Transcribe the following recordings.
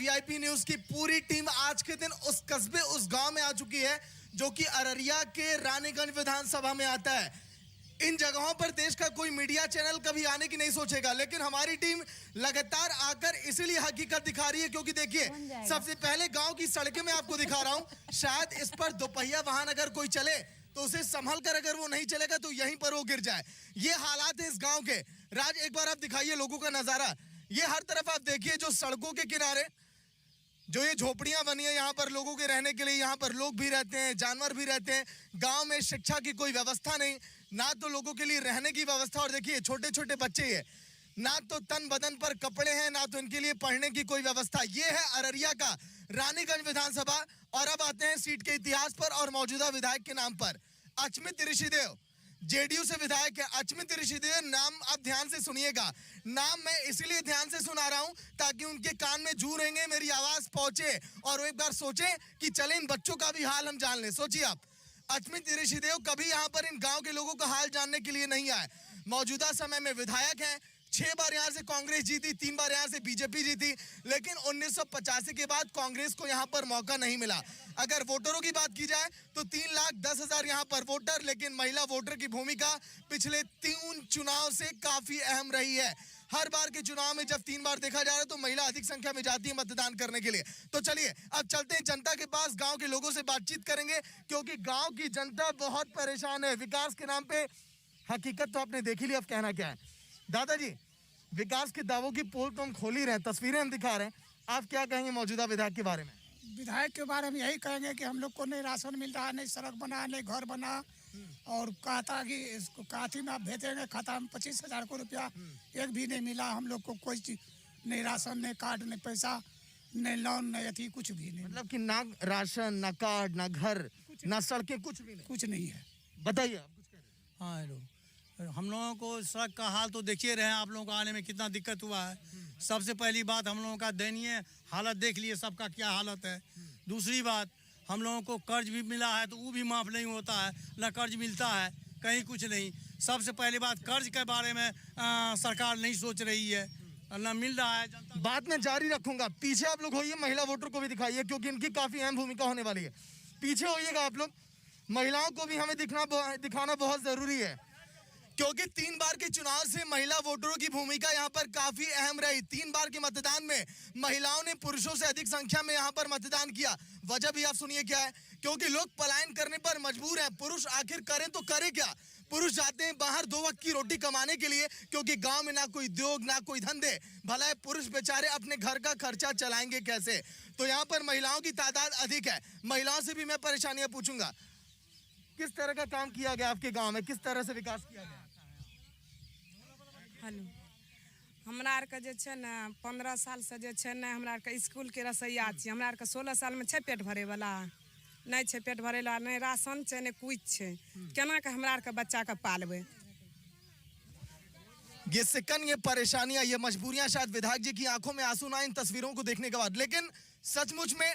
VIP news की पूरी team आज के दिन उस कस्बे उस गांव में आ चुकी है जो कि अररिया के रानीगंज विधानसभा में आता है। इन जगहों पर देश का कोई मीडिया चैनल कभी आने की नहीं सोचेगा, लेकिन हमारी टीम लगातार आकर इसीलिए हकीकत दिखा रही है क्योंकि देखिए सबसे पहले गांव की सड़कें मैं आपको दिखा रहा हूं। शायद इस पर दोपहिया वाहन अगर कोई चले तो उसे संभल कर अगर वो नहीं चलेगा तो यहीं पर वो गिर जाए। ये हालात है इस गांव के। राज, एक बार आप दिखाइए लोगों का नजारा। ये हर तरफ आप देखिए जो सड़कों के किनारे जो ये झोपड़ियां बनी है, यहाँ पर लोगों के रहने के लिए, यहाँ पर लोग भी रहते हैं, जानवर भी रहते हैं। गांव में शिक्षा की कोई व्यवस्था नहीं, ना तो लोगों के लिए रहने की व्यवस्था। और देखिए छोटे छोटे बच्चे हैं, ना तो तन बदन पर कपड़े हैं, ना तो इनके लिए पढ़ने की कोई व्यवस्था। ये है अररिया का रानीगंज विधानसभा। और अब आते हैं सीट के इतिहास पर और मौजूदा विधायक के नाम पर। अचमित ऋषिदेव जेडीयू से विधायक है। अचमित ऋषिदेव नाम आप ध्यान से सुनिएगा। नाम मैं इसलिए ध्यान से सुना रहा हूं ताकि उनके कान में जू रहेंगे, मेरी आवाज पहुंचे और वो एक बार सोचे कि चले इन बच्चों का भी हाल हम जान लें। सोचिए आप, अचमित ऋषिदेव कभी यहां पर इन गांव के लोगों का हाल जानने के लिए नहीं आए। मौजूदा समय में विधायक हैं। 6 बार यहां से कांग्रेस जीती, 3 बार यहां से बीजेपी जीती, लेकिन 1985 के बाद कांग्रेस को यहां पर मौका नहीं मिला। अगर वोटरों की बात की जाए तो 3,10,000 यहां पर वोटर, लेकिन महिला वोटर की भूमिका पिछले 3 चुनाव से काफी अहम रही है। हर बार के चुनाव में जब 3 बार देखा जा रहा है तो महिला अधिक संख्या में जाती है मतदान करने के लिए। तो चलिए अब चलते हैं जनता के पास, गांव के लोगों से बातचीत करेंगे क्योंकि गांव की जनता बहुत परेशान है। विकास के नाम पे हकीकत तो आपने देख ही ली, अब कहना क्या है। दादाजी, विकास के दावों की पोल तो हम खोल ही रहे हैं, तस्वीरें हम दिखा रहे हैं, आप क्या कहेंगे मौजूदा विधायक के बारे में? विधायक के बारे में यही कहेंगे कि हम लोग को नहीं राशन मिल रहा, नहीं सड़क बना, नहीं घर बना, और कहता कि इसको काथी में आप भेजेंगे, खाता में 25,000 को रुपया एक भी नहीं मिला। हम लोग को कोई चीज नहीं, राशन नहीं, कार्ड नहीं, पैसा नहीं, लोन नहीं, अथी कुछ भी नहीं। मतलब कि ना राशन, ना कार्ड, ना घर, ना सड़कें, कुछ भी नहीं, कुछ नहीं है। बताइए आप कुछ कह रहे हैं। हाँ हेलो, हम लोगों को सड़क का हाल तो देखिए रहे हैं, आप लोगों को आने में कितना दिक्कत हुआ है। सबसे पहली बात, हम लोगों का दयनीय हालत देख लिए, सबका क्या हालत है। दूसरी बात, हम लोगों को कर्ज भी मिला है तो वो भी माफ़ नहीं होता है, ना कर्ज मिलता है, कहीं कुछ नहीं। सबसे पहली बात, कर्ज के बारे में सरकार नहीं सोच रही है, ना मिल रहा है। बात मैं जारी रखूंगा। पीछे आप लोग होइए, महिला वोटर को भी दिखाइए क्योंकि इनकी काफी अहम भूमिका होने वाली है। पीछे होइएगा आप लोग, महिलाओं को भी हमें दिखाना बहुत जरूरी है क्योंकि 3 बार के चुनाव से महिला वोटरों की भूमिका यहाँ पर काफी अहम रही। 3 बार के मतदान में महिलाओं ने पुरुषों से अधिक संख्या में यहाँ पर मतदान किया। वजह भी आप सुनिए क्या है, क्योंकि लोग पलायन करने पर मजबूर हैं। पुरुष आखिर करें तो करें क्या? पुरुष जाते हैं बाहर 2 वक्त की रोटी कमाने के लिए क्योंकि गांव में ना कोई उद्योग, ना कोई धंधे। भला है पुरुष बेचारे अपने घर का खर्चा चलाएंगे कैसे? तो यहाँ पर महिलाओं की तादाद अधिक है। महिलाओं से भी मैं परेशानियां पूछूंगा। किस तरह का काम किया गया आपके गांव में, किस तरह से विकास किया गया? हेलो, हमरा आरके जे छै ने 15 साल से जे छै ने हमरा आरके स्कूल के रसैया छी। हमरा आरके 16 साल में छै पेट भरे वाला, नहीं छै पेट भरे वाला, नहीं राशन छै, नहीं कुछ छै। केना के हमरा आरके बच्चा के पालबे? ये सिकन, ये परेशानियां, ये मजबूरियां शायद विधायक जी की आंखों में आंसू ना इन तस्वीरों को देखने के बाद, लेकिन सचमुच में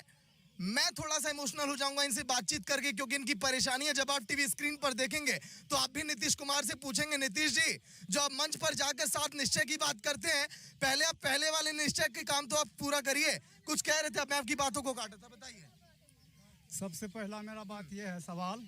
मैं थोड़ा सा इमोशनल हो जाऊंगा इनसे बातचीत करके क्योंकि इनकी परेशानियां जब आप टीवी स्क्रीन पर देखेंगे तो आप भी नीतीश कुमार से पूछेंगे, नीतीश जी जो आप मंच पर जाकर 7 निश्चय की बात करते हैं, पहले आप पहले वाले निश्चय के काम तो आप पूरा करिए। कुछ कह रहे थे, अब मैं आपकी बातों को काटा था, बताइए। सबसे पहला मेरा बात यह है सवाल,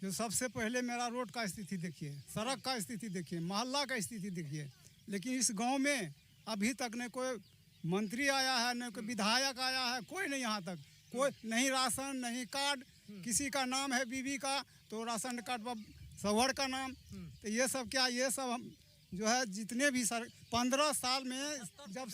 जो सबसे पहले मेरा रोड का स्थिति देखिए, सड़क का स्थिति देखिए, मोहल्ला का स्थिति देखिए। लेकिन इस गांव में अभी तक न कोई मंत्री आया है, न कोई विधायक आया है, कोई नहीं। यहाँ तक कोई नहीं, राशन नहीं कार्ड, किसी का नाम है बीबी का तो राशन कार्ड पर सवड़ का नाम। तो ये सब क्या, ये सब हम जो है जितने भी 15 साल में जब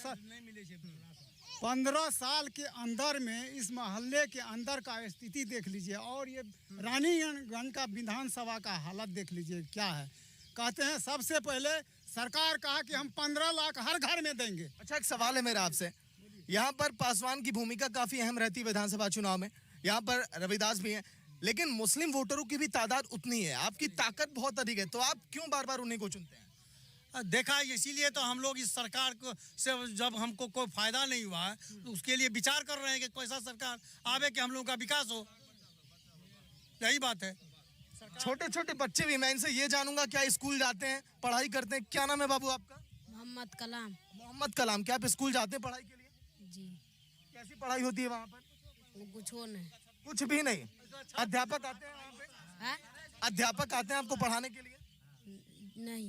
15 साल के अंदर में इस मोहल्ले के अंदर का स्थिति देख लीजिए और ये रानीगंज का विधानसभा का हालत देख लीजिए क्या है। कहते हैं सबसे पहले सरकार कहा कि हम 15 लाख हर घर में देंगे। अच्छा, एक सवाल है मेरा आपसे। यहाँ पर पासवान की भूमिका काफी अहम रहती है विधानसभा चुनाव में, यहाँ पर रविदास भी हैं, लेकिन मुस्लिम वोटरों की भी तादाद उतनी है, आपकी ताकत बहुत अधिक है, तो आप क्यों बार बार उन्हीं को चुनते हैं? देखा, इसीलिए तो हम लोग इस सरकार को से जब हमको कोई फायदा नहीं हुआ है तो उसके लिए विचार कर रहे हैं कि कैसा सरकार आवे कि हम लोगों का विकास हो। यही बात है। छोटे छोटे बच्चे भी, मैं इनसे ये जानूंगा क्या स्कूल जाते हैं, पढ़ाई करते हैं? क्या नाम है बाबू आपका? मोहम्मद कलाम। मोहम्मद कलाम, क्या आप स्कूल जाते हैं पढ़ाई के लिए? जी। कैसी पढ़ाई होती है वहाँ पर? कुछ नहीं। कुछ भी नहीं। अध्यापक आते हैं वहाँ पे? हाँ? अध्यापक आते हैं आपको पढ़ाने के लिए? नहीं।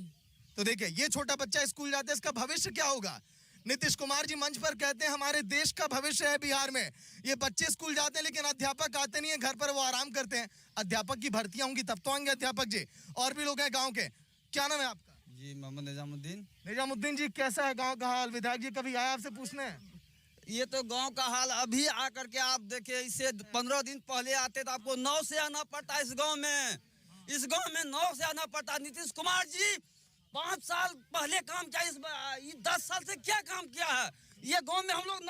तो देखिए, ये छोटा बच्चा स्कूल जाता है, इसका भविष्य क्या होगा? नीतीश कुमार जी मंच पर कहते हैं हमारे देश का भविष्य है बिहार में। ये बच्चे स्कूल जाते हैं लेकिन अध्यापक आते नहीं है, घर पर वो आराम करते हैं। अध्यापक की भर्तियां होंगी तब तो आएंगे अध्यापक जी। और भी लोग हैं गांव के। क्या नाम है आपका? जी मोहम्मद निजामुद्दीन। निजामुद्दीन जी, कैसा है गांव का हाल? विधायक जी कभी आया आपसे पूछने? ये तो गांव का हाल अभी आकर के आप देखिए, इससे 15 दिन पहले आते तो आपको 9 से आना पड़ता इस गांव में। इस गांव में 9 से आना पड़ता। नीतीश कुमार जी 5 साल पहले काम किया, इस 10 साल से क्या काम किया है? ये गांव में हम लोग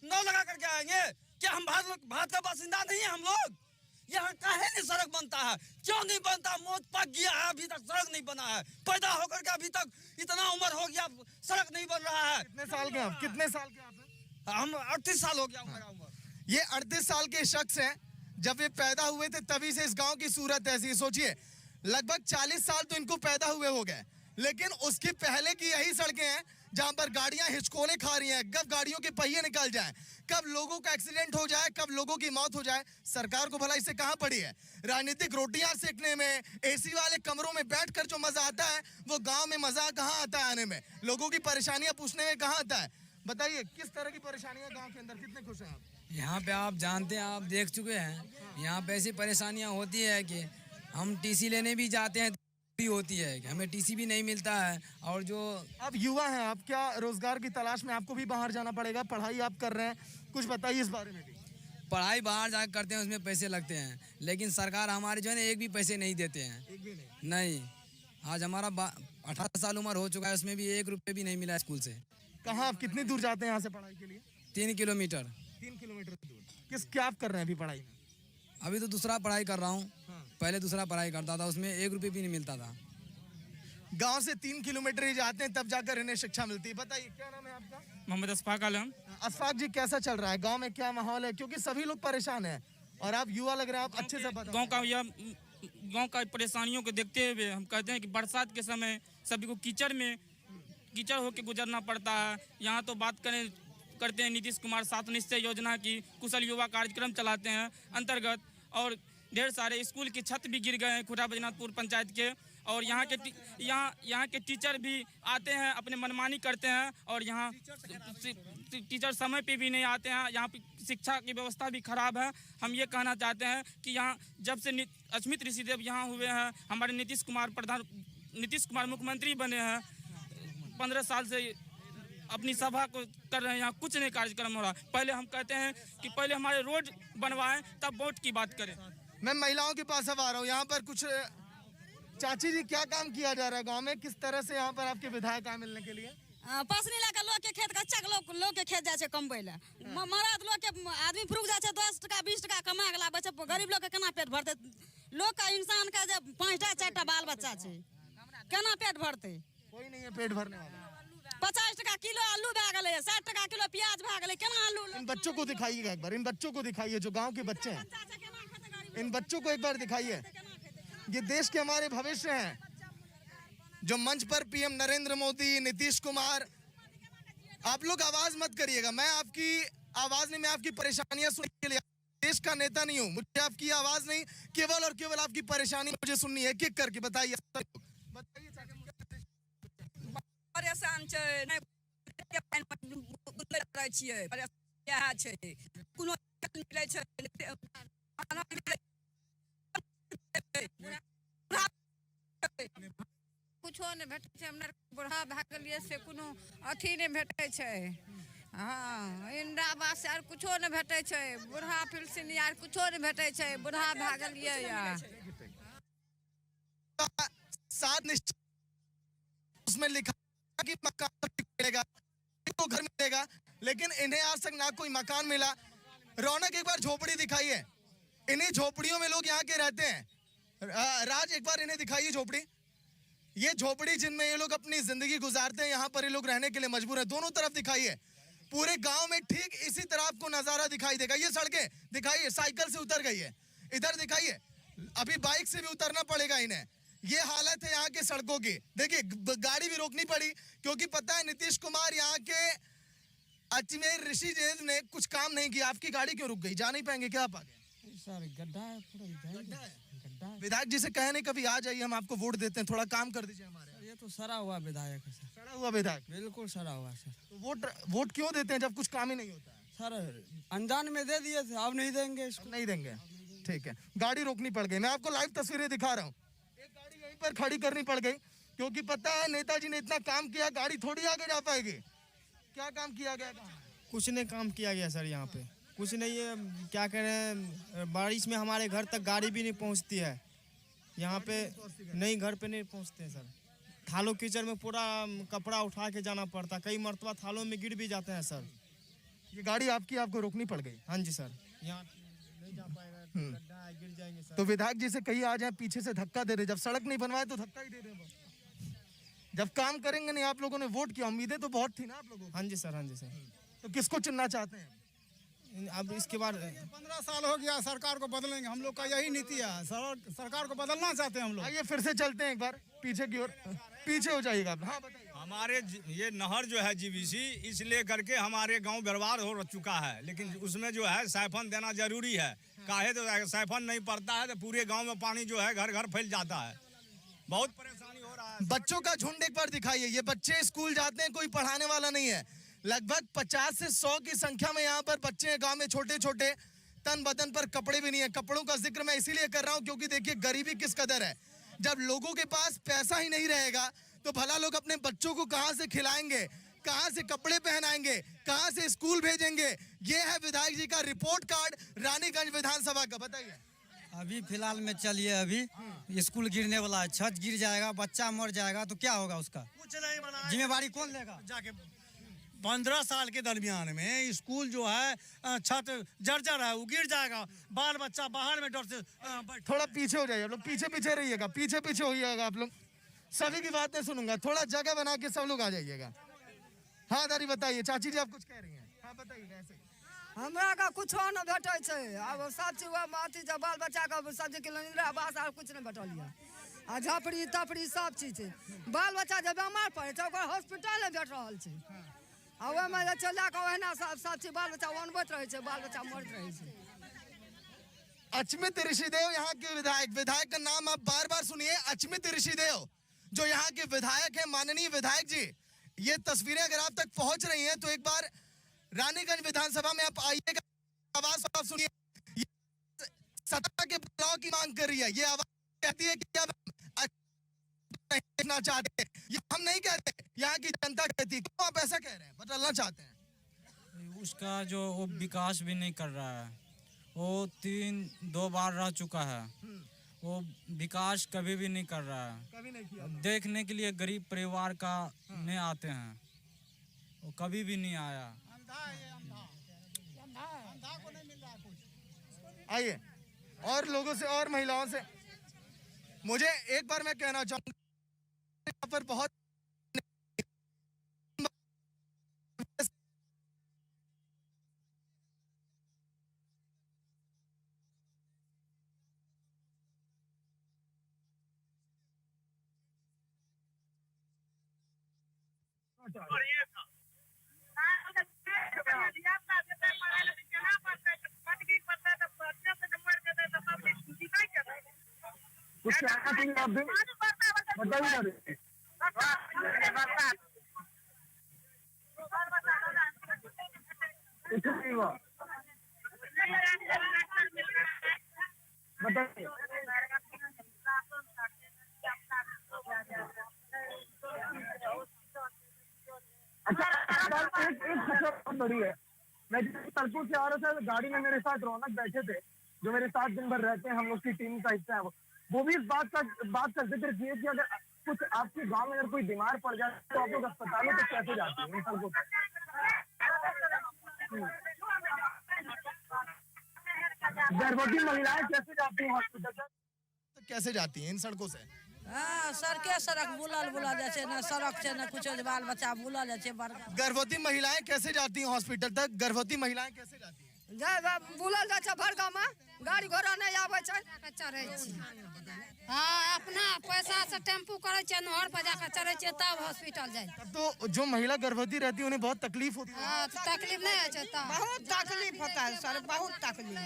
नौ लगा करके आएंगे क्या? हम भारत का बासिंदा नहीं है हम लोग? यहाँ काहे नहीं सड़क बनता है? क्यों नहीं बनता? मौत पक गया है, अभी तक सड़क नहीं बना है। पैदा होकर के अभी तक इतना उम्र हो गया, सड़क नहीं बन रहा है। कितने साल के आप? कितने साल के आप हैं? हम 38 साल हो गया हमारा उम्र। ये 38 साल के शख्स हैं। जब ये पैदा हुए थे तभी से इस गांव की सूरत ऐसी। सोचिए, लगभग 40 साल तो इनको पैदा हुए हो गए, लेकिन उसके पहले की यही सड़कें हैं जहां पर गाड़ियां हिचकोले खा रही हैं। कब गाड़ियों के पहिए निकल जाएं, कब लोगों का एक्सीडेंट हो जाए, कब लोगों की मौत हो जाए। सरकार को भला इससे कहां पड़ी है? राजनीतिक रोटियां सेकने में, एसी वाले कमरों में बैठकर जो मजा आता है वो गांव में मजा कहां आता है आने में? लोगों की परेशानियां पूछने में कहां आता है? बताइए, किस तरह की परेशानियां गांव के अंदर? कितने खुश हैं आप? यहाँ पे आप जानते हैं, आप देख चुके हैं, यहाँ पे ऐसी परेशानियाँ होती है कि हम टीसी लेने भी जाते हैं भी होती है कि हमें टीसी भी नहीं मिलता है। और जो आप युवा हैं, आप क्या रोजगार की तलाश में आपको भी बाहर जाना पड़ेगा? पढ़ाई आप कर रहे हैं, कुछ बताइए इस बारे में भी। पढ़ाई बाहर जाकर करते हैं उसमें पैसे लगते हैं, लेकिन सरकार हमारे जो है ना एक भी पैसे नहीं देते हैं। एक भी नहीं। नहीं, आज हमारा 18 साल उम्र हो चुका है, उसमें भी 1 रुपये भी नहीं मिला स्कूल से। कहाँ आप कितनी दूर जाते हैं यहाँ से पढ़ाई के लिए? 3 किलोमीटर। 3 किलोमीटर दूर। क्या आप कर रहे हैं अभी पढ़ाई में? अभी तो दूसरा पढ़ाई कर रहा हूँ। हाँ। पहले दूसरा पढ़ाई करता था, उसमें 1 रुपये भी नहीं मिलता था। गांव से 3 किलोमीटर ही जाते हैं तब जाकर इन्हें शिक्षा मिलती है। बताइए, क्या नाम है आपका? मोहम्मद अशफाक आलम। अशफाक जी, कैसा चल रहा है गांव में? क्या माहौल है? क्योंकि सभी लोग परेशान हैं और आप युवा लग रहे हैं, आप अच्छे से बता। गांव का परेशानियों को देखते हुए हम कहते हैं कि बरसात के समय सभी को कीचड़ होकर गुजरना पड़ता है। यहाँ तो बात करते हैं नीतीश कुमार 7 निश्चय योजना की, कुशल युवा कार्यक्रम चलाते हैं अंतर्गत, और ढेर सारे स्कूल की छत भी गिर गए हैं खुरा बैजनाथपुर पंचायत के। और यहाँ के टीचर भी आते हैं, अपने मनमानी करते हैं, और यहाँ टीचर समय पे भी नहीं आते हैं। यहाँ पे शिक्षा की व्यवस्था भी खराब है। हम ये कहना चाहते हैं कि यहाँ जब से अश्मित ऋषिदेव यहाँ हुए हैं, हमारे नीतीश कुमार मुख्यमंत्री बने हैं, 15 साल से अपनी सभा को कर रहे हैं, यहाँ कुछ नहीं कार्यक्रम हो रहा। पहले हम कहते हैं कि पहले हमारे रोड बनवाएं तब वोट की बात करें। मैं महिलाओं के पास अब आ रहा हूँ। यहाँ पर कुछ चाची जी, क्या काम किया जा रहा है गांव में? किस तरह से यहाँ पर आपके विधायक आए मिलने के लिए? पसनी लगा लोग के खेत कच्चा लोग के खेत जाए कमबै ला, मरद लोग के आदमी फुरुक जाए 10 टका 20 टका कमा के लाबे छै। गरीब लोग के केना पेट भरते? लोग का इंसान का जब 5टा 4टा बाल बच्चा छै, केना पेट भरते? कोई नहीं है पेट भरने वाला। 50 टका किलो आलू भए गेलै, 60 टका किलो प्याज भए गेलै, केना आलू? इन बच्चों को दिखाइएगा एक बार, इन बच्चों को दिखाइए जो गांव के बच्चे हैं, इन बच्चों को एक बार दिखाइए। ये देश के हमारे भविष्य हैं, जो मंच पर पीएम नरेंद्र मोदी, नीतीश कुमार। आप लोग आवाज मत करिएगा, मैं आपकी आवाज नहीं, मैं आपकी परेशानियां सुनने के लिए देश का नेता नहीं हूं। मुझे आपकी आवाज नहीं, केवल और केवल आपकी परेशानी मुझे सुननी है। एक करके बताइए। परेशान छै, नहि रहै छियै, इएह छै, कोनो मिलै छै, खाना मिलै कुछो नहीं भेटै छै। हमरा बूढ़ा भए गेलियै से कोनो अथी नहीं भेटै छै। हाँ, इंदिरा आवास आर कुछो नहीं भेटै छै, बूढ़ा पेंशन आर कुछो नहीं भेटै छै, बूढ़ा भए गेलियै यार। 7 निश्चय उसमें लिखा कि मकान मिलेगा, इनको घर मिलेगा, लेकिन इन्हें आज तक ना कोई मकान मिला। रौनक, एक बार झोपड़ी दिखाइए। इन्हीं झोपड़ियों में लोग यहाँ के रहते हैं। राज, एक बार इन्हें दिखाइए झोपड़ी। ये झोपड़ी जिनमें ये लोग अपनी जिंदगी गुजारते हैं, यहाँ पर ये लोग रहने के लिए मजबूर हैं। दोनों तरफ दिखाइए, पूरे गांव में ठीक इसी तरह आपको नजारा दिखाई देगा। ये सड़कें दिखाइए, साइकिल से उतर गई है, इधर दिखाइए, अभी बाइक से भी उतरना पड़ेगा इन्हें। ये हालत है यहाँ के सड़कों की। देखिए, गाड़ी भी रोकनी पड़ी क्योंकि पता है नीतीश कुमार यहाँ के अजमेर ऋषिदेव ने कुछ काम नहीं किया, आपकी गाड़ी क्यों रुक गई? जा नहीं पाएंगे क्या आप आगे? सर गड्ढा है, पूरा गड्ढा है। विधायक जी से कहे नहीं कभी आ जाइए, हम आपको वोट देते हैं, थोड़ा काम कर दीजिए हमारे। ये तो सड़ा हुआ विधायक है सर, सड़ा हुआ विधायक, बिल्कुल सड़ा हुआ सर। तो वोट क्यों देते हैं जब कुछ काम ही नहीं होता है? सर अनजान में दे दिए थे, अब नहीं देंगे इसको। नहीं देंगे, ठीक है। गाड़ी रोकनी पड़ गई, मैं आपको लाइव तस्वीरें दिखा रहा हूँ। एक गाड़ी यहीं पर खड़ी करनी पड़ गई क्योंकि पता है नेताजी ने इतना काम किया, गाड़ी थोड़ी आगे जा पाएगी। क्या काम किया गया? कुछ नहीं काम किया गया सर, यहाँ पे कुछ नहीं है। क्या कह रहे हैं, बारिश में हमारे घर तक गाड़ी भी नहीं पहुँचती है यहाँ पे, नहीं घर पे नहीं पहुँचते हैं सर। थालों कीचड़ में पूरा कपड़ा उठा के जाना पड़ता, कई मरतबा थालों में गिर भी जाते हैं सर। ये गाड़ी आपकी, आपको रोकनी पड़ गई? हाँ जी सर, यहाँ नहीं जा पाएगा, गड्ढा है, गिर जाएंगे सर। तो विधायक जी से कहीं आ जाए, पीछे से धक्का दे रहे, जब सड़क नहीं बनवाए तो धक्का ही दे रहे हैं। जब काम करेंगे नहीं, आप लोगों ने वोट किया, उम्मीदें तो बहुत थी ना आप लोगों को। हाँ जी सर, हाँ जी सर। तो किसको चुनना चाहते हैं? अब इसके बाद 15 साल हो गया सरकार को बदलेंगे, हम लोग का यही नीति है। सरकार को बदलना चाहते हैं हम लोग। आइए फिर से चलते हैं एक बार पीछे की ओर, पीछे हो जाइएगा आप। हाँ बताइए। हमारे ये नहर जो है जीवीसी, इसलिए करके हमारे गांव बर्बाद हो चुका है, लेकिन उसमें जो है साइफन देना जरूरी है। काहे तो साइफन नहीं पड़ता है तो पूरे गांव में पानी जो है घर घर फैल जाता है, बहुत परेशानी हो रहा है। बच्चों का झुंड एक बार दिखाइए। ये बच्चे स्कूल जाते हैं, कोई पढ़ाने वाला नहीं है। लगभग 50 से 100 की संख्या में यहाँ पर बच्चे हैं गांव में, छोटे छोटे, तन बदन पर कपड़े भी नहीं है। कपड़ों का जिक्र मैं इसीलिए कर रहा हूँ क्योंकि देखिए गरीबी किस कदर है। जब लोगों के पास पैसा ही नहीं रहेगा तो भला लोग अपने बच्चों को कहां से खिलाएंगे, कहां से कपड़े पहनाएंगे, कहां से स्कूल भेजेंगे? ये है विधायक जी का रिपोर्ट कार्ड रानीगंज विधानसभा का। बताइए। अभी फिलहाल में चलिए, अभी स्कूल गिरने वाला है, छत गिर जाएगा, बच्चा मर जाएगा तो क्या होगा उसका? कुछ नहीं बना, जिम्मेवारी कौन लेगा? जाके 15 साल के दरमियान में स्कूल जो है छत जर्जर है, वो गिर जाएगा, बाल बच्चा बाहर में डर से थोड़ा पीछे हो जाइए आप लोग, पीछे पीछे रहिएगा, पीछे पीछे होइएगा आप लोग। सभी की बात नहीं सुनूंगा, थोड़ा जगह बना के सब लोग आ जाइएगा। हाँ दादी बताइए, चाची जी आप कुछ कह रही हैं? हाँ बताइए। कैसे हमरा का कुछ न भेटे छे, अब सब चीज अथी जब बाल बच्चा का सब चीज के इंदिरा आवास आर कुछ नहीं भेटल है, आ झपड़ी तपड़ी सब चीज है। बाल बच्चा जब बीमार पड़े छै ओकर हॉस्पिटल नहीं भेट रहल छै, आ ओहिमे जे चला के ओहिना सब चीज बाल बच्चा बनबैत रहे छै, बाल बच्चा मरत रहे छै। अचमित ऋषिदेव यहाँ के विधायक का नाम आप बार बार सुनिए, अचमित ऋषिदेव जो यहाँ के विधायक हैं, माननीय विधायक जी। ये तस्वीरें अगर आप तक पहुंच रही हैं तो एक बार रानीगंज विधानसभा में आप आइएगा, आवाज आप सुनिए। सत्ता के बदलाव की मांग कर रही है, ये आवाज कहती है कि अब नहीं देखना चाहते, ये हम नहीं कहते, यहाँ की जनता कहती है। क्यों आप ऐसा कह रहे हैं, बदलना चाहते हैं? उसका जो वो विकास भी नहीं कर रहा है, वो 2 बार रह चुका है, वो विकास कभी भी नहीं कर रहा है। कभी नहीं किया। देखने के लिए गरीब परिवार का नहीं आते हैं, वो कभी भी नहीं आया। आइए और लोगों से और महिलाओं से मुझे एक बार मैं कहना चाहूंगा, यहाँ पर बहुत कुछ कहना चाहिए आप भी बताइए। कुछ नहीं हुआ, बताइए। अच्छा एक खतरा बहुत बड़ी है। मैं तलपुर से आ रहा था, गाड़ी में मेरे साथ रौनक बैठे थे जो मेरे साथ दिन भर रहते हैं, हम लोग की टीम का हिस्सा है। वो भी इस बात का जिक्र किए कि अगर कुछ आपके गांव में अगर कोई बीमार पड़ जाए तो आप लोग अस्पतालों तक कैसे जाते हैं इन सड़कों पर? गर्भवती महिलाएं कैसे जाती हैं हॉस्पिटल तक, कैसे जाती हैं इन सड़कों से? हाँ सड़क बुलल जाए छै, ना सड़क छै, ना कुछ बाल बच्चा बुलल जाए छै। गर्भवती महिलाएं कैसे जाती हैं हॉस्पिटल तक? गर्भवती महिलाएं कैसे जाती हैं? बुलल जाए छै भरगा में, गाड़ी घोड़ा नहीं आवे छै चढ़े छी। हाँ अपना पैसा से टेम्पू करे छै नहर पर जाकर चढ़े छै तब हॉस्पिटल जाए। तो जो महिला गर्भवती रहती है उन्हें बहुत तकलीफ होती है। हाँ तो तकलीफ नहीं है तब बहुत तकलीफ होता है सर, बहुत तकलीफ,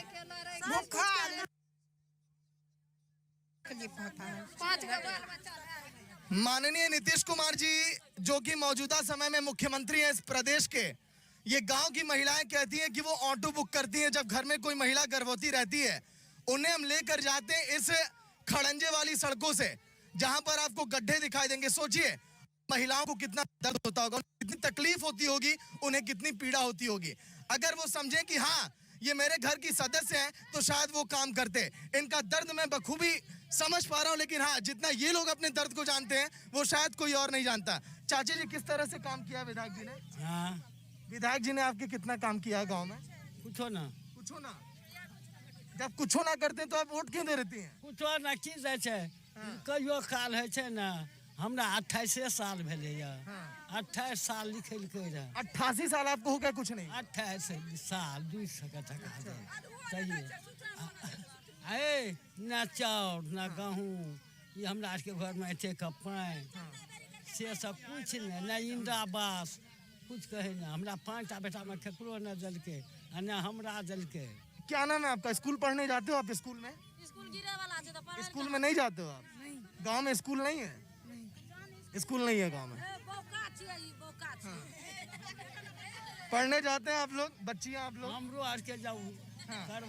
बुखार तकलीफ होता है। 5 गो बाल बच्चा है। माननीय नीतीश कुमार जी जो कि मौजूदा समय में मुख्यमंत्री हैं इस प्रदेश के, ये गांव की महिलाएं कहती हैं कि वो ऑटो बुक करती हैं जब घर में कोई महिला गर्भवती रहती है, उन्हें हम लेकर जाते हैं इस खड़ंजे वाली सड़कों से जहां पर आपको गड्ढे दिखाई देंगे। सोचिए महिलाओं को कितना दर्द होता होगा, कितनी तकलीफ होती होगी, उन्हें कितनी पीड़ा होती होगी। अगर वो समझें कि हाँ ये मेरे घर की सदस्य हैं तो शायद वो काम करते। इनका दर्द मैं बखूबी समझ पा रहा हूँ, लेकिन हाँ जितना ये लोग अपने दर्द को जानते हैं वो शायद कोई और नहीं जानता। चाचा जी किस तरह से काम किया विधायक जी ने? हाँ विधायक जी ने आपके कितना काम किया है गांव में? कुछो ना कुछो ना। जब कुछो ना करते तो आप वोट क्यों दे देती हैं? कुछो ना की जाए छै। कहियो काल है छै ना हमरा 28 साल भेले या 28 साल लिखेलकै रहे। 88 साल आपको हो गया? कुछ नहीं। 28 साल 200 का टका दे चाहिए। ए ना चाउर ना गहूँ, ये हमरा के घर में एते कपाई से सब कुछ नहीं, ना इंदिरा आवास कुछ कहे ना। हमरा 5टा बेटा में केकरो न देलकै आ ना हमरा देलकै। क्या नाम है आपका? स्कूल पढ़ने जाते हो आप? स्कूल में स्कूल गिरे वाला छै तो स्कूल में नहीं जाते हो आप? गांव में स्कूल नहीं है? स्कूल नहीं है गांव में। पढ़ने जाते हैं आप लोग, बच्चियां आप लोग? हमरो आर के जाऊ और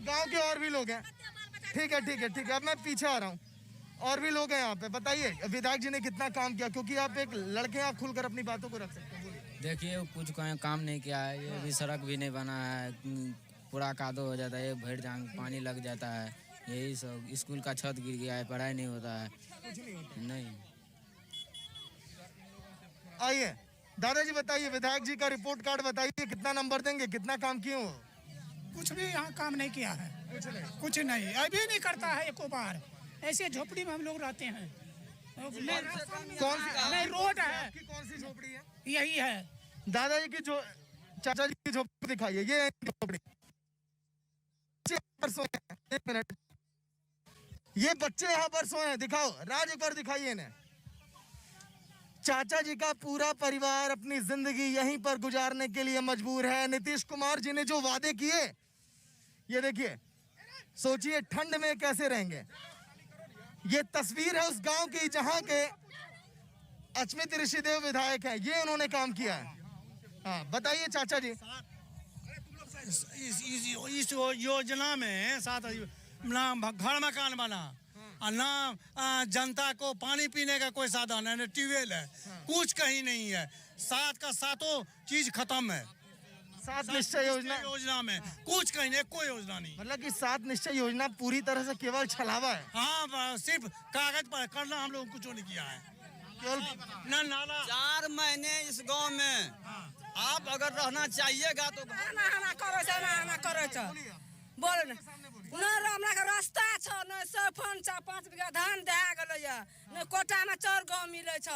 गांव के और भी लोग हैं। ठीक है ठीक है ठीक है, अब मैं पीछे आ रहा हूँ। और भी लोग हैं यहाँ पे। बताइए विधायक जी ने कितना काम किया, क्योंकि आप एक लड़के हैं, आप खुलकर अपनी बातों को रख सकते हैं। देखिए कुछ काम नहीं किया है, ये भी सड़क भी नहीं बना है, पूरा कादो हो जाता है, भर जांग पानी लग जाता है, यही सब। स्कूल का छत गिर गया है, पढ़ाई नहीं होता है। नहीं। आइए दादाजी बताइए, विधायक जी का रिपोर्ट कार्ड बताइए, कितना नंबर देंगे, कितना काम किए हो? कुछ भी यहाँ काम नहीं किया है, कुछ नहीं, अभी नहीं करता है एको बार। ऐसे झोपड़ी में हम लोग रहते हैं। कौन सी नहीं रोड है? कौन सी झोपड़ी है? यही है। दादाजी की जो चाचा जी की झोपड़ी दिखाइए, ये है झोपड़ी। पर सोए हैं, 1 मिनट, ये बच्चे यहाँ पर सोए हैं, दिखाओ राज, एक बार दिखाइए इन्हें। चाचा जी का पूरा परिवार अपनी जिंदगी यहीं पर गुजारने के लिए मजबूर है। नीतीश कुमार जी ने जो वादे किए, ये देखिए, सोचिए ठंड में कैसे रहेंगे। ये तस्वीर है उस गांव की जहां के अचमित ऋषिदेव विधायक हैं, ये उन्होंने काम किया है। हाँ बताइए चाचा जी। इस योजना में साथ ना घर मकान बना और ना जनता को पानी पीने का कोई साधन है, ना ट्यूबवेल है, कुछ कहीं नहीं है। 7 का 7 चीज खत्म है। 7 निश्चय योजना में कुछ कहीं नहीं, कोई योजना नहीं। मतलब कि 7 निश्चय योजना पूरी तरह से केवल छलावा है। हाँ सिर्फ कागज पर करना, हम लोग कुछ नहीं किया है। न नाला 4 महीने इस गांव में आप अगर रहना चाहिएगा तो ना करे छ बोल न हमरा के रास्ता छ, न सरपंच 5 बीघा धान दे गेलै या, न कोटा में 4 गांव मिले छ,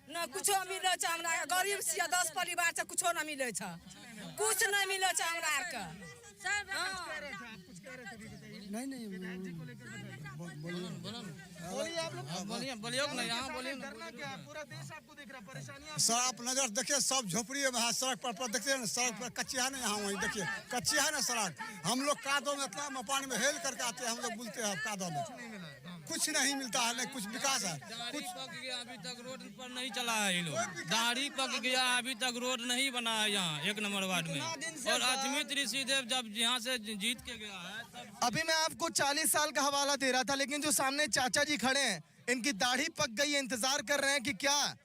न कुछो मिले छ। हमरा गरीब छियै, 10 परिवार छ, कुछो न मिले छ, कुछ नहीं मिले छ हमरा आर के। परेशानियां। सर आप नजर देखिए, सब झोपड़ी में है, सड़क पर देखते हैं, सड़क पर कच्ची है ना, यहाँ वहीं देखिए कच्ची है ना सड़क। हम लोग कादो में इतना पानी में हेल करके आते हैं, हम लोग बुलते हैं कादो में, कुछ नहीं मिलता है, नहीं कुछ विकास है। कुछ पक गया अभी तक रोड पर नहीं चला है, ये लोग दाढ़ी पक गया अभी तक रोड नहीं बना है यहाँ 1 नंबर वार्ड में। और अचमित ऋषिदेव जब यहाँ से जीत के गया है तब। अभी मैं आपको 40 साल का हवाला दे रहा था, लेकिन जो सामने चाचा जी खड़े हैं, इनकी दाढ़ी पक गई है, इंतजार कर रहे हैं कि क्या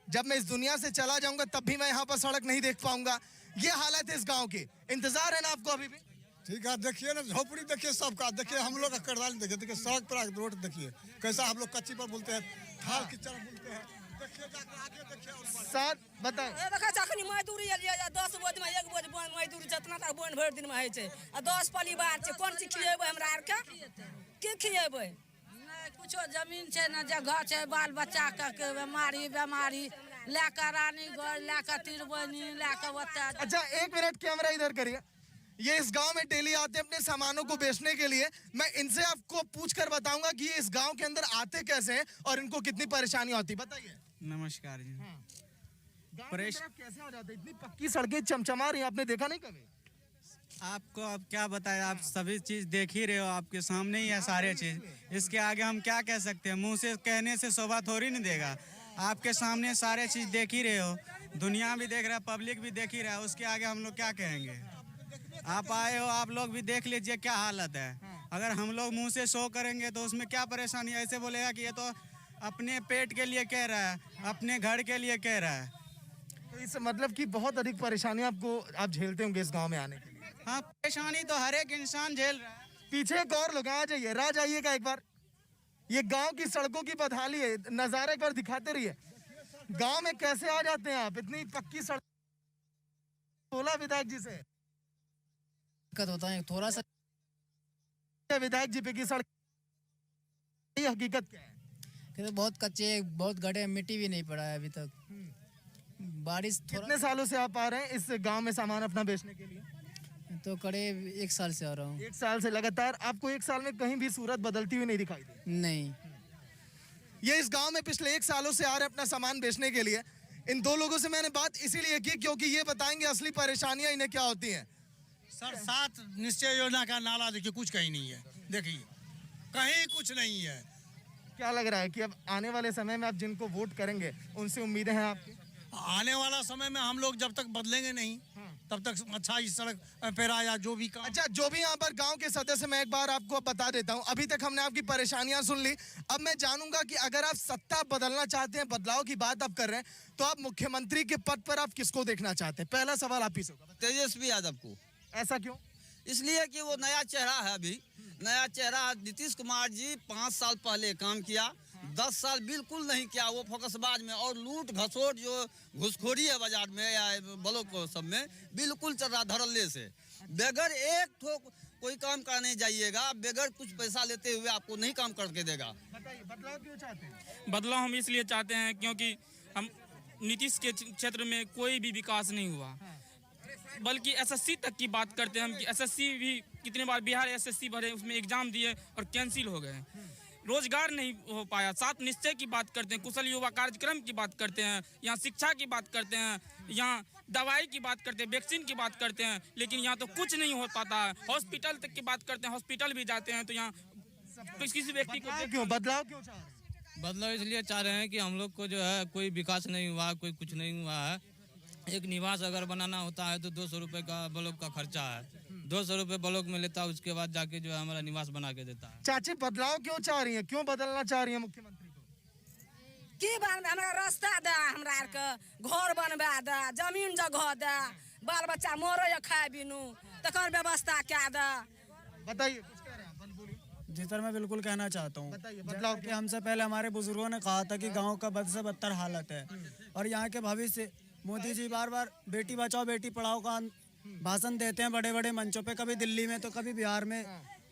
जब मैं इस दुनिया से चला जाऊंगा तब भी मैं यहाँ पर सड़क नहीं देख पाऊंगा। ये हालत है इस गांव की। इंतजार है ना आपको अभी भी? ठीक है, देखिए ना झोपड़ी देखिए सबका, देखिए हम लोग का करदाल देखिए, देखिए सड़क पर रोड देखिए कैसा, हम लोग कच्ची पर बोलते हैं, खाल कीचड़ बोलते हैं। देखिए जाकर आगे देखिए और साथ बताओ। देखा अखनी मजदूरी एलियै, 10 बोझ में 1 बोझ मजदूरी जितना तक बोन भरि दिन में होइ छै, आ 10 परिवार छै, कोन चीज खियेबै हमरा आर के? के खियेबै? कुछो जमीन छै ना, जगह छै, बाल बच्चा के बीमारी लेकर रानीगंज, लेकर तिरबनी, लेकर ओते। अच्छा 1 मिनट कैमरा इधर करिए। ये इस गांव में डेली आते हैं अपने सामानों को बेचने के लिए। मैं इनसे आपको पूछ कर बताऊंगा कि ये इस गांव के अंदर आते कैसे हैं और इनको कितनी परेशानी होती है। बताइए। नमस्कार जी। गांव के अंदर आप कैसे आ जाते हैं? इतनी पक्की सड़कें चमचमा रही हैं, आपने देखा नहीं कभी? आपको अब क्या बताएं, आप सभी चीज देख ही रहे हो, आपके सामने ही है सारे चीज। इसके आगे हम क्या कह सकते हैं? मुंह से कहने से शोभा थोड़ी नहीं देगा। आपके सामने सारे चीज देख ही रहे हो, दुनिया भी देख रहा है, पब्लिक भी देख ही रहा है। उसके आगे हम लोग क्या कहेंगे? आप आए हो, आप लोग भी देख लीजिए क्या हालत है। अगर हम लोग मुंह से शो करेंगे तो उसमें क्या परेशानी है? ऐसे बोलेगा कि ये तो अपने पेट के लिए कह रहा है, अपने घर के लिए कह रहा है। तो इस मतलब कि बहुत अधिक परेशानी आपको आप झेलते होंगे इस गांव में आने के लिए। हाँ, परेशानी तो हर एक इंसान झेल रहा है। पीछे एक और लोग, आ जाइए, राह जाइएगा एक बार। ये गांव की सड़कों की बदहाली है, नजारा एक बार दिखाते रहिए। गांव में कैसे आ जाते हैं आप? इतनी पक्की सड़क। बोला विधायक जी से दिक्कत होता है थोड़ा सा। विधायक जी पे की सड़क, ये हकीकत क्या है? कि बहुत कच्चे, बहुत गड्ढे, मिट्टी भी नहीं पड़ा है अभी तक। बारिश कितने सालों से आप आ रहे हैं इस गांव में सामान अपना बेचने के लिए? तो करीब 1 साल से आ रहा हूँ। 1 साल से लगातार। आपको 1 साल में कहीं भी सूरत बदलती हुई नहीं दिखाई दी? नहीं। ये इस गांव में पिछले 1 सालों से आ रहे अपना सामान बेचने के लिए। इन 2 लोगों से मैंने बात इसीलिए की क्योंकि ये बताएंगे असली परेशानियां इन्हें क्या होती हैं। सर 7 निश्चय योजना का नारा देखिए, कुछ कहीं नहीं है। देखिए कहीं कुछ नहीं है। क्या लग रहा है कि अब आने वाले समय में आप जिनको वोट करेंगे उनसे उम्मीदें हैं आपकी? आने वाला समय में हम लोग जब तक बदलेंगे नहीं तब तक अच्छा इस सड़क पेरा या जो भी काम। अच्छा, जो भी यहाँ पर गांव के सदस्य, मैं एक बार आपको बता देता हूँ। अभी तक हमने आपकी परेशानियां सुन ली। अब मैं जानूंगा कि अगर आप सत्ता बदलना चाहते हैं, बदलाव की बात आप कर रहे हैं, तो आप मुख्यमंत्री के पद पर आप किसको देखना चाहते हैं? पहला सवाल आप ही से होगा। तेजस्वी यादव को। ऐसा क्यों? इसलिए कि वो नया चेहरा है, अभी नया चेहरा। नीतीश कुमार जी 5 साल पहले काम किया, 10 साल बिल्कुल नहीं किया। वो फोकसबाज में और लूट घसोट जो घुसखोरी है बाजार में या ब्लॉक सब में बिल्कुल चल रहा धड़ल्ले से। बगैर एक ठोक कोई काम करने जाइएगा, बगैर कुछ पैसा लेते हुए आपको नहीं काम करके देगा। बताइए, बदलाव क्यों चाहते हैं? बदलाव हम इसलिए चाहते हैं क्योंकि हम नीतीश के क्षेत्र में कोई भी विकास नहीं हुआ, बल्कि एसएससी तक की बात करते हैं हम कि एसएससी भी कितने बार बिहार एसएससी भरे, उसमें एग्जाम दिए और कैंसिल हो गए। रोजगार नहीं हो पाया। 7 निश्चय की बात करते हैं, कुशल युवा कार्यक्रम की बात करते हैं, यहाँ शिक्षा की बात करते हैं, यहाँ दवाई की बात करते हैं, वैक्सीन की बात करते हैं, लेकिन यहाँ तो कुछ नहीं हो पाता है। हॉस्पिटल तक की बात करते हैं, हॉस्पिटल भी जाते हैं तो यहाँ किसी व्यक्ति को क्यों बदलाव क्यों चाह रहे हैं? बदलाव इसलिए चाह रहे हैं कि हम लोग को जो है कोई विकास नहीं हुआ, कोई कुछ नहीं हुआ है। एक निवास अगर बनाना होता है तो 200 रुपये का ब्लॉक का खर्चा है। 200 रुपये ब्लॉक में लेता है, उसके बाद जाके जो है हमारा निवास बना के देता है। चाची, बदलाव क्यों चाह रही है? क्यों बदलना चाह रही है मुख्यमंत्री को? की बन हमरा रास्ता दे, हमरा आर के घर बनवा दे, जमीन जगह दे, बाल बच्चा मोरो या खाए बिनू तकर व्यवस्था क्या दे। बताइए, कुछ कह रहे हैं आप, बोलिए। जी सर, मैं बिल्कुल कहना चाहता हूँ। बताइए, बदलाव कि हमसे पहले हमारे बुजुर्गों ने कहा था कि गांव का बद से बदतर हालत है और यहाँ के भविष्य। मोदी जी बार बार बेटी बचाओ बेटी पढ़ाओ का भाषण देते हैं बड़े बड़े मंचों पे, कभी दिल्ली में तो कभी बिहार में,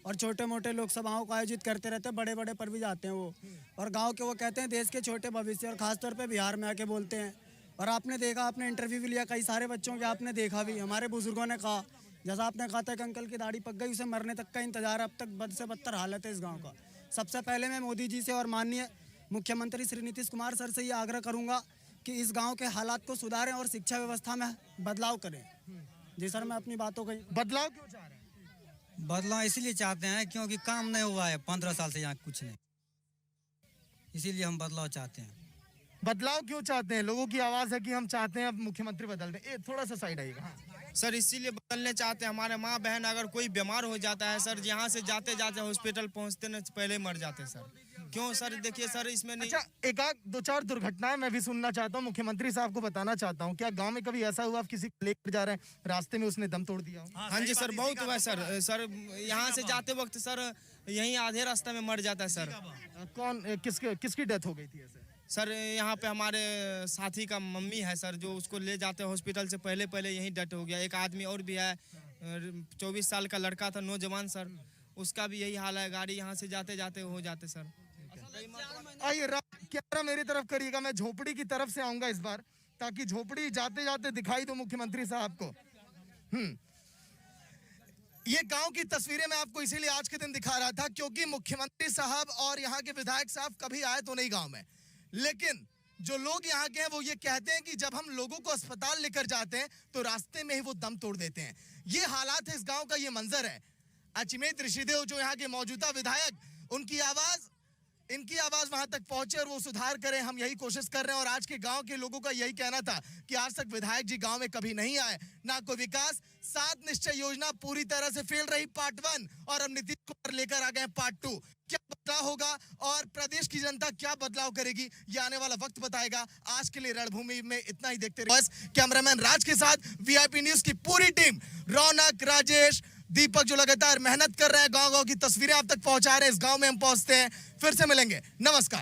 और छोटे मोटे लोक सभाओं को आयोजित करते रहते हैं, बड़े बड़े पर भी जाते हैं वो। और गांव के वो कहते हैं देश के छोटे भविष्य, और खासतौर पे बिहार में आके बोलते हैं। और आपने देखा, आपने इंटरव्यू भी लिया कई सारे बच्चों के, आपने देखा भी, हमारे बुजुर्गों ने कहा, जैसा आपने कहा था कि अंकल की दाढ़ी पक गई, उसे मरने तक का इंतजार है। अब तक बद से बदतर हालत है इस गाँव का। सबसे पहले मैं मोदी जी से और माननीय मुख्यमंत्री श्री नीतीश कुमार सर से ये आग्रह करूँगा कि इस गांव के हालात को सुधारें और शिक्षा व्यवस्था में बदलाव करें। जी सर, मैं अपनी बातों का। बदलाव क्यों चाह रहे हैं? बदलाव इसीलिए चाहते हैं क्योंकि काम नहीं हुआ है 15 साल से, यहाँ कुछ नहीं, इसीलिए हम बदलाव चाहते हैं। बदलाव क्यों चाहते हैं? लोगों की आवाज है कि हम चाहते हैं अब मुख्यमंत्री बदल दें। थोड़ा सा साइड आइएगा। सर इसीलिए बदलने चाहते हैं। हमारे माँ बहन अगर कोई बीमार हो जाता है सर, यहाँ से जाते जाते हॉस्पिटल पहुँचते न पहले मर जाते हैं सर। क्यों सर? देखिए सर, इसमें नहीं। अच्छा, एक आध 2-4 दुर्घटनाएं मैं भी सुनना चाहता हूँ, मुख्यमंत्री साहब को बताना चाहता हूँ। क्या गांव में कभी ऐसा हुआ आप किसी को लेकर जा रहे हैं, रास्ते में उसने दम तोड़ दिया हो? हाँ जी सर, बहुत हुआ सर। सर यहाँ से जाते वक्त सर यहीं आधे रास्ते में मर जाता है सर। कौन, किसकी डेथ हो गई थी ऐसे? सर यहाँ पे हमारे साथी का मम्मी है सर, जो उसको ले जाते हॉस्पिटल से पहले यहीं डेथ हो गया। एक आदमी और भी है, 24 साल का लड़का था, नौजवान सर, उसका भी यही हाल है। गाड़ी यहाँ से जाते जाते हो जाते सर। आइए, कैमरा मेरी तरफ करिएगा। मैं झोपड़ी की तरफ से आऊंगा इस बार, ताकि झोपड़ी जाते जाते दिखाई दो मुख्यमंत्री साहब को। ये गांव की तस्वीरें मैं आपको इसीलिए आज के दिन दिखा रहा था क्योंकि मुख्यमंत्री साहब और यहाँ के विधायक साहब कभी आए तो नहीं गांव में, लेकिन जो लोग यहाँ के हैं वो ये कहते हैं कि जब हम लोगों को अस्पताल लेकर जाते हैं तो रास्ते में ही वो दम तोड़ देते हैं। ये हालात है इस गांव का, ये मंजर है। अचमेत ऋषिदेव जो यहाँ के मौजूदा विधायक, इनकी आवाज वहां तक पहुंचे और वो सुधार करें, हम यही कोशिश कर रहे हैं। और आज के गांव के लोगों का यही कहना था कि आज तक विधायक जी गांव में कभी नहीं आए, ना कोई विकास। 7 निश्चय योजना पूरी तरह से फेल रही पार्ट 1, और अब नीतीश कुमार लेकर आ गए पार्ट 2। क्या बदलाव होगा और प्रदेश की जनता क्या बदलाव करेगी, ये आने वाला वक्त बताएगा। आज के लिए रणभूमि में इतना ही, देखते रहिए। बस कैमरामैन राज के साथ वीआईपी न्यूज की पूरी टीम, रौनक, राजेश, दीपक जो लगातार मेहनत कर रहे हैं, गांव-गांव की तस्वीरें आप तक पहुंचा रहे हैं। इस गांव में हम पहुंचते हैं, फिर से मिलेंगे। नमस्कार।